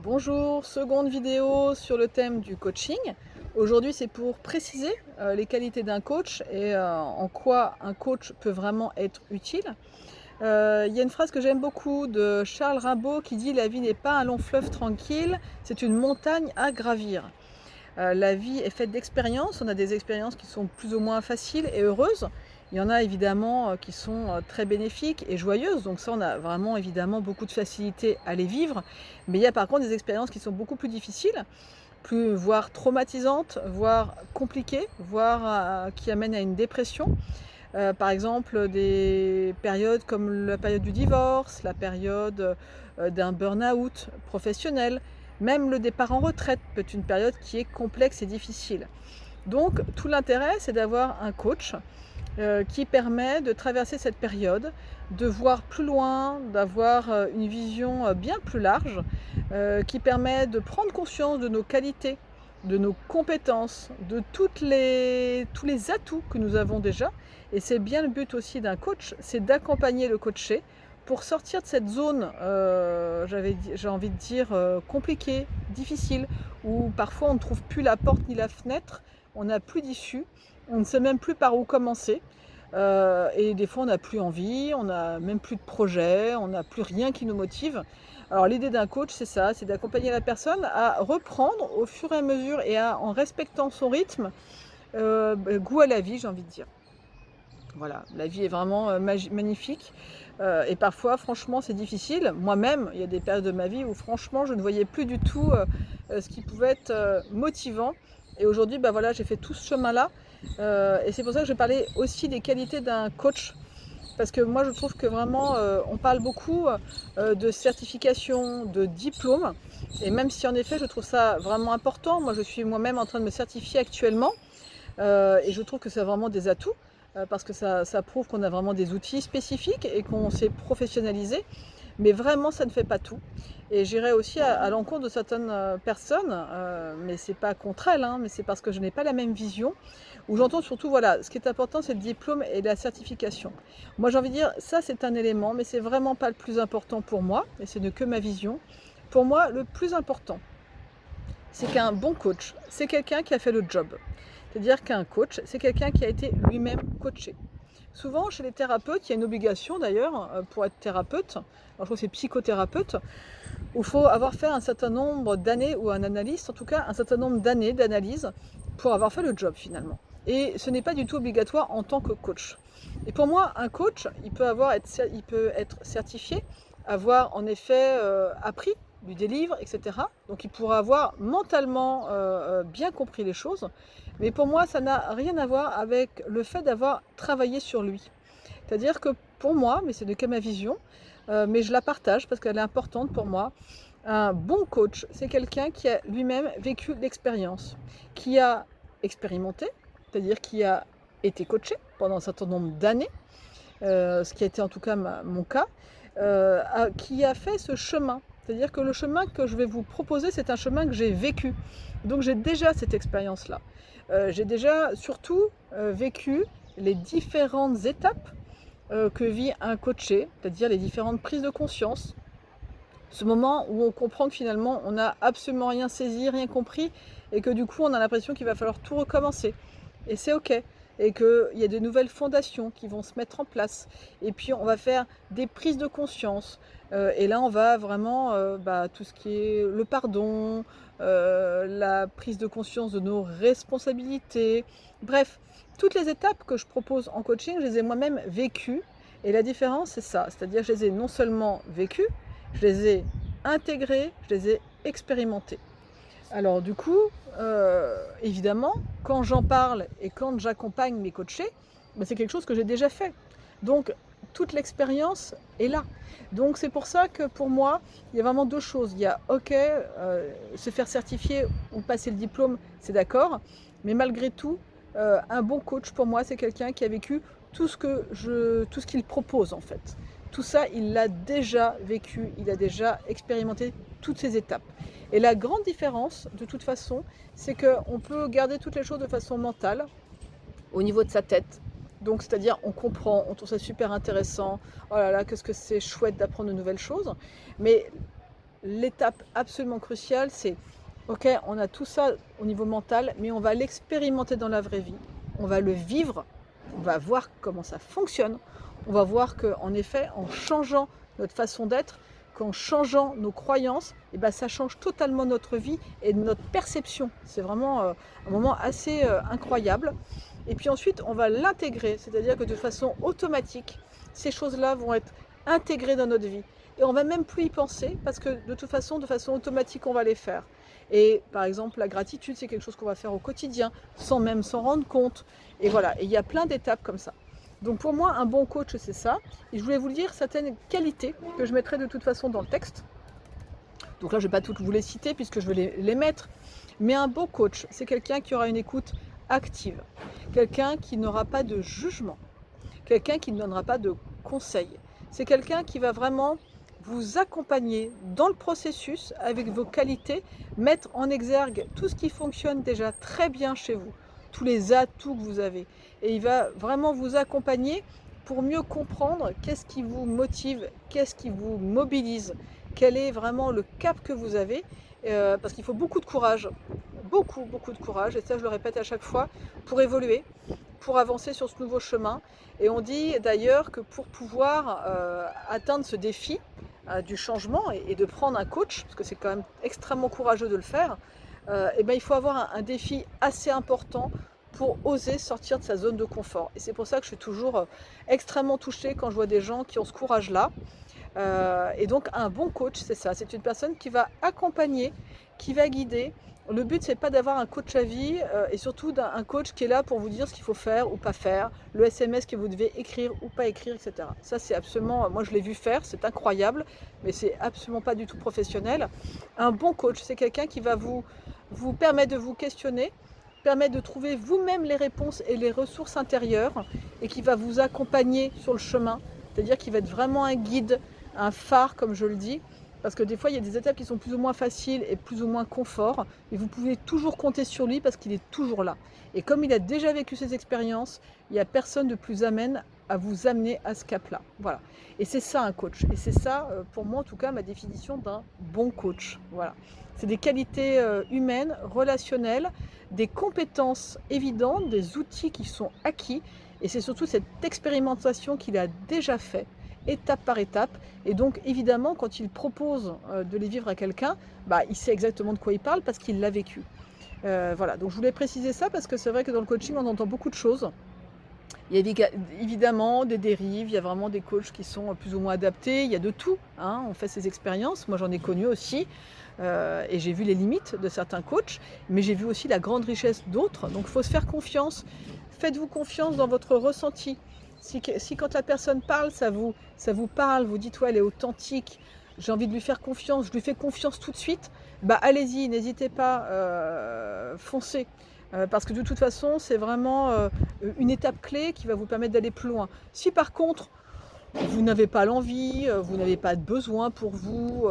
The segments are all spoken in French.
Bonjour, seconde vidéo sur le thème du coaching. Aujourd'hui, c'est pour préciser les qualités d'un coach et en quoi un coach peut vraiment être utile. Il y a une phrase que j'aime beaucoup de Charles Rimbaud qui dit: «La vie n'est pas un long fleuve tranquille, c'est une montagne à gravir». La vie est faite d'expériences. On a des expériences qui sont plus ou moins faciles et heureuses. Il y en a évidemment qui sont très bénéfiques et joyeuses. Donc ça, on a vraiment évidemment beaucoup de facilité à les vivre. Mais il y a par contre des expériences qui sont beaucoup plus difficiles, voire traumatisantes, voire compliquées, voire qui amènent à une dépression. Par exemple, des périodes comme la période du divorce, la période d'un burn-out professionnel, même le départ en retraite peut être une période qui est complexe et difficile. Donc tout l'intérêt, c'est d'avoir un coach qui permet de traverser cette période, de voir plus loin, d'avoir une vision bien plus large, qui permet de prendre conscience de nos qualités, de nos compétences, de tous les atouts que nous avons déjà. Et c'est bien le but aussi d'un coach, c'est d'accompagner le coaché pour sortir de cette zone, j'ai envie de dire, compliquée, difficile, où parfois on ne trouve plus la porte ni la fenêtre, on n'a plus d'issue, on ne sait même plus par où commencer. Et des fois on n'a plus envie, on n'a même plus de projet, on n'a plus rien qui nous motive. Alors l'idée d'un coach, c'est ça, c'est d'accompagner la personne à reprendre au fur et à mesure et en respectant son rythme, goût à la vie, j'ai envie de dire. Voilà, la vie est vraiment magnifique et parfois franchement c'est difficile. Moi-même, il y a des périodes de ma vie où franchement je ne voyais plus du tout ce qui pouvait être motivant. Et aujourd'hui, bah voilà, j'ai fait tout ce chemin-là et c'est pour ça que je parlais aussi des qualités d'un coach. Parce que moi je trouve que vraiment on parle beaucoup de certification, de diplôme. Et même si en effet je trouve ça vraiment important, moi je suis moi-même en train de me certifier actuellement. Et je trouve que c'est vraiment des atouts, parce que ça prouve qu'on a vraiment des outils spécifiques et qu'on s'est professionnalisé. Mais vraiment, ça ne fait pas tout. Et j'irai aussi à l'encontre de certaines personnes, mais c'est pas contre elles, hein, mais c'est parce que je n'ai pas la même vision. Où j'entends surtout, voilà, ce qui est important, c'est le diplôme et la certification. Moi, j'ai envie de dire, ça, c'est un élément, mais c'est vraiment pas le plus important pour moi, et ce n'est que ma vision. Pour moi, le plus important, c'est qu'un bon coach, c'est quelqu'un qui a fait le job. C'est-à-dire qu'un coach, c'est quelqu'un qui a été lui-même coaché. Souvent, chez les thérapeutes, il y a une obligation d'ailleurs pour être thérapeute, alors je crois que c'est psychothérapeute, où il faut avoir fait un certain nombre d'années, ou un analyste en tout cas, un certain nombre d'années d'analyse pour avoir fait le job finalement. Et ce n'est pas du tout obligatoire en tant que coach. Et pour moi, un coach, il peut être certifié, avoir en effet appris des livres, etc. Donc il pourra avoir mentalement bien compris les choses. Mais pour moi, ça n'a rien à voir avec le fait d'avoir travaillé sur lui. C'est-à-dire que pour moi, mais c'est que ma vision, mais je la partage parce qu'elle est importante pour moi, un bon coach, c'est quelqu'un qui a lui-même vécu l'expérience, qui a expérimenté, c'est-à-dire qui a été coaché pendant un certain nombre d'années, ce qui a été en tout cas mon cas, qui a fait ce chemin. C'est-à-dire que le chemin que je vais vous proposer, c'est un chemin que j'ai vécu. Donc j'ai déjà cette expérience-là. J'ai déjà surtout vécu les différentes étapes que vit un coaché, c'est-à-dire les différentes prises de conscience. Ce moment où on comprend que finalement on n'a absolument rien saisi, rien compris, et que du coup on a l'impression qu'il va falloir tout recommencer. Et c'est ok. Et qu'il y a de nouvelles fondations qui vont se mettre en place. Et puis on va faire des prises de conscience. Et là on va vraiment, tout ce qui est le pardon, la prise de conscience de nos responsabilités. Bref, toutes les étapes que je propose en coaching, je les ai moi-même vécues. Et la différence, c'est ça. C'est-à-dire que je les ai non seulement vécues, je les ai intégrées, je les ai expérimentées. Alors du coup, évidemment, quand j'en parle et quand j'accompagne mes coachés, c'est quelque chose que j'ai déjà fait. Donc toute l'expérience est là. Donc c'est pour ça que pour moi, il y a vraiment deux choses. Il y a se faire certifier ou passer le diplôme, c'est d'accord, mais malgré tout, un bon coach pour moi, c'est quelqu'un qui a vécu tout ce qu'il propose en fait. Tout ça, il l'a déjà vécu, il a déjà expérimenté toutes ces étapes. Et la grande différence, de toute façon, c'est qu'on peut garder toutes les choses de façon mentale, au niveau de sa tête. Donc, c'est-à-dire, on comprend, on trouve ça super intéressant. Oh là là, qu'est-ce que c'est chouette d'apprendre de nouvelles choses. Mais l'étape absolument cruciale, c'est ok, on a tout ça au niveau mental, mais on va l'expérimenter dans la vraie vie. On va le vivre, on va voir comment ça fonctionne. On va voir qu'en effet, en changeant notre façon d'être, qu'en changeant nos croyances, et ben ça change totalement notre vie et notre perception. C'est vraiment un moment assez incroyable. Et puis ensuite, on va l'intégrer, c'est-à-dire que de façon automatique, ces choses-là vont être intégrées dans notre vie. Et on va même plus y penser parce que de façon automatique, on va les faire. Et par exemple, la gratitude, c'est quelque chose qu'on va faire au quotidien, sans même s'en rendre compte. Et voilà, et il y a plein d'étapes comme ça. Donc pour moi, un bon coach, c'est ça. Et je voulais vous dire certaines qualités que je mettrai de toute façon dans le texte. Donc là, je ne vais pas toutes vous les citer puisque je vais les mettre. Mais un bon coach, c'est quelqu'un qui aura une écoute active. Quelqu'un qui n'aura pas de jugement. Quelqu'un qui ne donnera pas de conseils. C'est quelqu'un qui va vraiment vous accompagner dans le processus avec vos qualités, mettre en exergue tout ce qui fonctionne déjà très bien chez vous, tous les atouts que vous avez. Et il va vraiment vous accompagner pour mieux comprendre qu'est-ce qui vous motive, qu'est-ce qui vous mobilise, quel est vraiment le cap que vous avez, parce qu'il faut beaucoup de courage, beaucoup de courage, et ça je le répète à chaque fois, pour évoluer, pour avancer sur ce nouveau chemin. Et on dit d'ailleurs que pour pouvoir atteindre ce défi du changement et de prendre un coach, parce que c'est quand même extrêmement courageux de le faire, et ben, il faut avoir un défi assez important pour oser sortir de sa zone de confort. Et c'est pour ça que je suis toujours extrêmement touchée quand je vois des gens qui ont ce courage-là. Et donc un bon coach, c'est ça, c'est une personne qui va accompagner, qui va guider. Le but, c'est pas d'avoir un coach à vie et surtout un coach qui est là pour vous dire ce qu'il faut faire ou pas faire, le SMS que vous devez écrire ou pas écrire, etc. Ça, c'est absolument, moi je l'ai vu faire, c'est incroyable, mais c'est absolument pas du tout professionnel. Un bon coach, c'est quelqu'un qui va vous permettre de vous questionner, permettre de trouver vous-même les réponses et les ressources intérieures et qui va vous accompagner sur le chemin, c'est-à-dire qu'il va être vraiment un guide, un phare, comme je le dis. Parce que des fois, il y a des étapes qui sont plus ou moins faciles et plus ou moins confort, mais vous pouvez toujours compter sur lui parce qu'il est toujours là. Et comme il a déjà vécu ces expériences, il n'y a personne de plus amène à vous amener à ce cap-là. Voilà. Et c'est ça un coach. Et c'est ça, pour moi en tout cas, ma définition d'un bon coach. Voilà. C'est des qualités humaines, relationnelles, des compétences évidentes, des outils qui sont acquis. Et c'est surtout cette expérimentation qu'il a déjà fait, étape par étape. Et donc évidemment, quand il propose de les vivre à quelqu'un, il sait exactement de quoi il parle parce qu'il l'a vécu. Voilà, donc je voulais préciser ça parce que c'est vrai que dans le coaching, on entend beaucoup de choses. Il y a évidemment des dérives, il y a vraiment des coachs qui sont plus ou moins adaptés, il y a de tout, hein, on fait ces expériences, moi j'en ai connu aussi, et j'ai vu les limites de certains coachs, mais j'ai vu aussi la grande richesse d'autres, donc il faut se faire confiance, faites-vous confiance dans votre ressenti. Si quand la personne parle, ça vous parle, vous dites ouais, elle est authentique, j'ai envie de lui faire confiance, je lui fais confiance tout de suite, allez-y, n'hésitez pas, foncez. Parce que de toute façon, c'est vraiment une étape clé qui va vous permettre d'aller plus loin. Si par contre, vous n'avez pas l'envie, vous n'avez pas de besoin pour vous,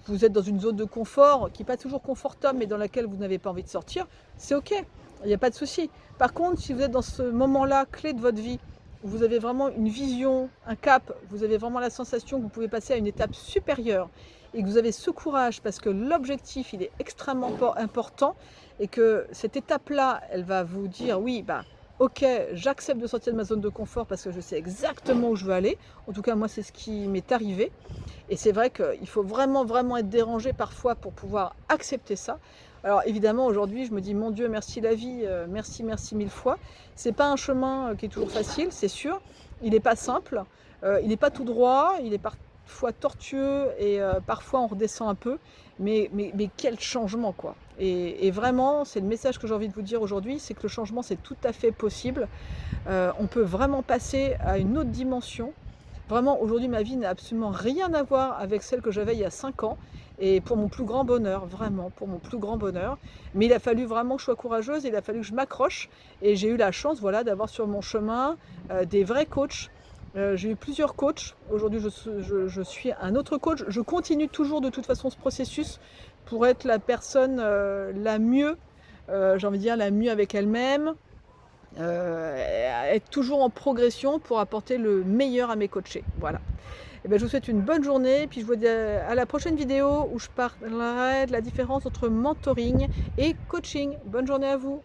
vous êtes dans une zone de confort qui n'est pas toujours confortable, mais dans laquelle vous n'avez pas envie de sortir, c'est ok, il n'y a pas de souci. Par contre, si vous êtes dans ce moment-là clé de votre vie, où vous avez vraiment une vision, un cap, vous avez vraiment la sensation que vous pouvez passer à une étape supérieure et que vous avez ce courage parce que l'objectif, il est extrêmement important et que cette étape-là, elle va vous dire oui, ok, j'accepte de sortir de ma zone de confort parce que je sais exactement où je veux aller. En tout cas, moi, c'est ce qui m'est arrivé. Et c'est vrai qu'il faut vraiment être dérangé parfois pour pouvoir accepter ça. Alors évidemment, aujourd'hui, je me dis, mon Dieu, merci la vie, merci mille fois. C'est pas un chemin qui est toujours facile, c'est sûr. Il n'est pas simple, il n'est pas tout droit, il est parfois tortueux et parfois on redescend un peu. Mais quel changement, quoi. Et vraiment, c'est le message que j'ai envie de vous dire aujourd'hui, c'est que le changement, c'est tout à fait possible. On peut vraiment passer à une autre dimension. Vraiment, aujourd'hui, ma vie n'a absolument rien à voir avec celle que j'avais il y a 5 ans. Et pour mon plus grand bonheur, vraiment, pour mon plus grand bonheur. Mais il a fallu vraiment que je sois courageuse, il a fallu que je m'accroche. Et j'ai eu la chance, voilà, d'avoir sur mon chemin des vrais coachs. J'ai eu plusieurs coachs. Aujourd'hui, je suis un autre coach. Je continue toujours de toute façon ce processus pour être la personne la mieux, j'ai envie de dire la mieux avec elle-même, être toujours en progression pour apporter le meilleur à mes coachés. Voilà. Et ben, je vous souhaite une bonne journée, puis je vous dis à la prochaine vidéo où je parlerai de la différence entre mentoring et coaching. Bonne journée à vous.